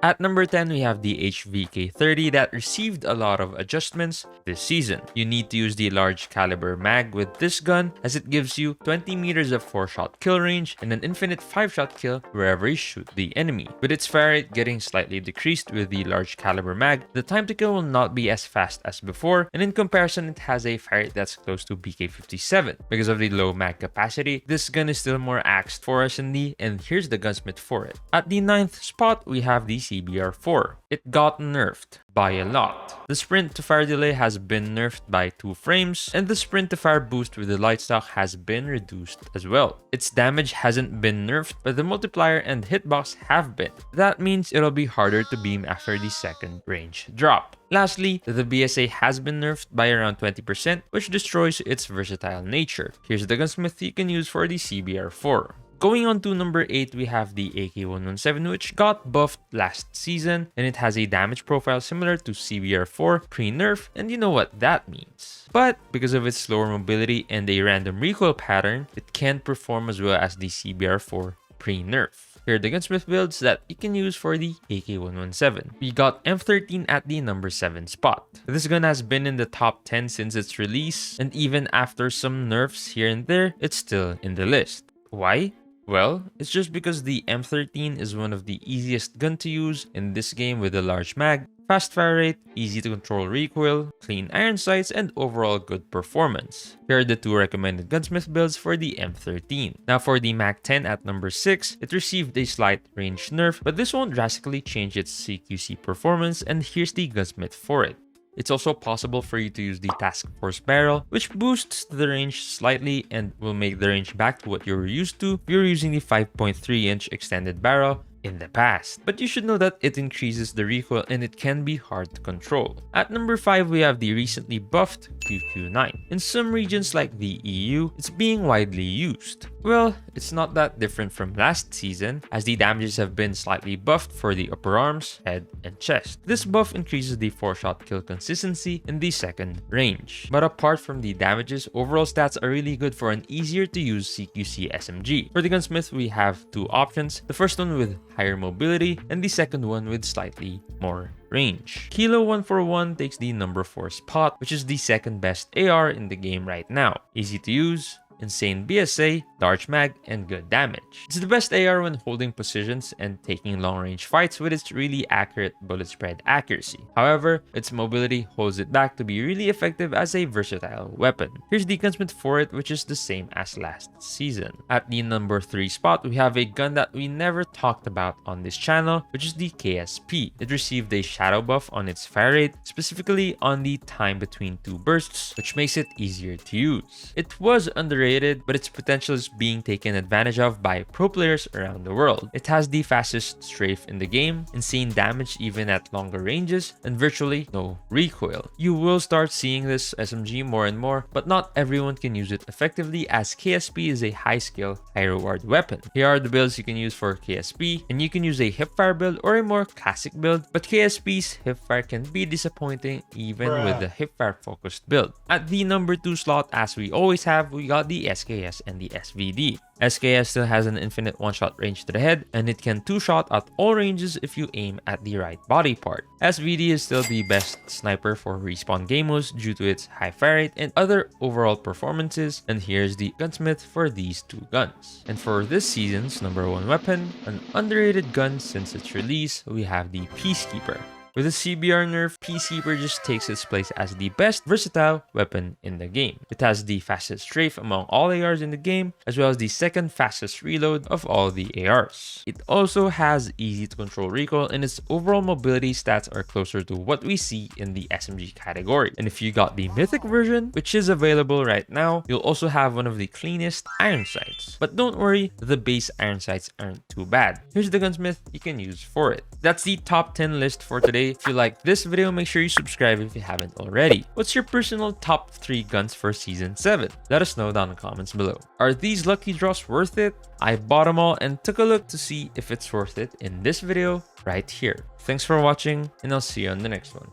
At number 10, we have the HVK-30 that received a lot of adjustments this season. You need to use the large caliber mag with this gun as it gives you 20 meters of 4-shot kill range and an infinite 5-shot kill wherever you shoot the enemy. With its fire rate getting slightly decreased with the large caliber mag, the time to kill will not be as fast as before, and in comparison it has a fire rate that's close to BK-57. Because of the low mag capacity, this gun is still more axed for SND, and here's the Gunsmith for it. At the 9th spot, we have the CBR4. It got nerfed by a lot. The sprint to fire delay has been nerfed by 2 frames, and the sprint to fire boost with the light stock has been reduced as well. Its damage hasn't been nerfed, but the multiplier and hitbox have been. That means it'll be harder to beam after the second range drop. Lastly, the BSA has been nerfed by around 20%, which destroys its versatile nature. Here's the Gunsmith you can use for the CBR4. Going on to number 8, we have the AK-117, which got buffed last season, and it has a damage profile similar to CBR4 pre-nerf, and you know what that means. But because of its slower mobility and a random recoil pattern, it can't perform as well as the CBR4 pre-nerf. Here are the Gunsmith builds that you can use for the AK-117. We got M13 at the number 7 spot. This gun has been in the top 10 since its release, and even after some nerfs here and there, it's still in the list. Why? Well, it's just because the M13 is one of the easiest gun to use in this game with a large mag, fast fire rate, easy to control recoil, clean iron sights, and overall good performance. Here are the 2 recommended Gunsmith builds for the M13. Now for the MAC-10 at number 6, it received a slight range nerf, but this won't drastically change its CQC performance, and here's the Gunsmith for it. It's also possible for you to use the Task Force barrel, which boosts the range slightly and will make the range back to what you're used to if you're using the 5.3-inch extended barrel in the past. But you should know that it increases the recoil and it can be hard to control. At number 5, we have the recently buffed QQ9. In some regions like the EU, it's being widely used. Well, it's not that different from last season, as the damages have been slightly buffed for the upper arms, head, and chest. This buff increases the 4-shot kill consistency in the second range. But apart from the damages, overall stats are really good for an easier to use CQC SMG. For the Gunsmith, we have 2 options. The first one with higher mobility, and the second one with slightly more range. Kilo 141 takes the number 4 spot, which is the second best AR in the game right now. Easy to use, insane BSA, large mag, and good damage. It's the best AR when holding positions and taking long-range fights with its really accurate bullet spread accuracy. However, its mobility holds it back to be really effective as a versatile weapon. Here's the Gunsmith for it, which is the same as last season. At the number 3 spot, we have a gun that we never talked about on this channel, which is the KSP. It received a shadow buff on its fire rate, specifically on the time between 2 bursts, which makes it easier to use. It was underrated, but its potential is being taken advantage of by pro players around the world. It has the fastest strafe in the game, insane damage even at longer ranges, and virtually no recoil. You will start seeing this SMG more and more, but not everyone can use it effectively, as KSP is a high skill, high reward weapon. Here are the builds you can use for KSP, and you can use a hipfire build or a more classic build, but KSP's hipfire can be disappointing even with the hipfire focused build. At the number 2 slot, as we always have, we got the SKS and the SVD. SKS still has an infinite 1-shot range to the head, and it can 2-shot at all ranges if you aim at the right body part. SVD is still the best sniper for respawn game modes due to its high fire rate and other overall performances, and here's the Gunsmith for these 2 guns. And for this season's number 1 weapon, an underrated gun since its release, we have the Peacekeeper. With the CBR nerf, Peacekeeper just takes its place as the best versatile weapon in the game. It has the fastest strafe among all ARs in the game, as well as the second fastest reload of all the ARs. It also has easy to control recoil, and its overall mobility stats are closer to what we see in the SMG category. And if you got the Mythic version, which is available right now, you'll also have one of the cleanest Ironsights. But don't worry, the base Ironsights aren't too bad. Here's the Gunsmith you can use for it. That's the top 10 list for today. If you like this video, make sure you subscribe if you haven't already. What's your personal top 3 guns for Season 7? Let us know down in the comments below. Are these lucky draws worth it? I bought them all and took a look to see if it's worth it in this video right here. Thanks for watching, and I'll see you on the next one.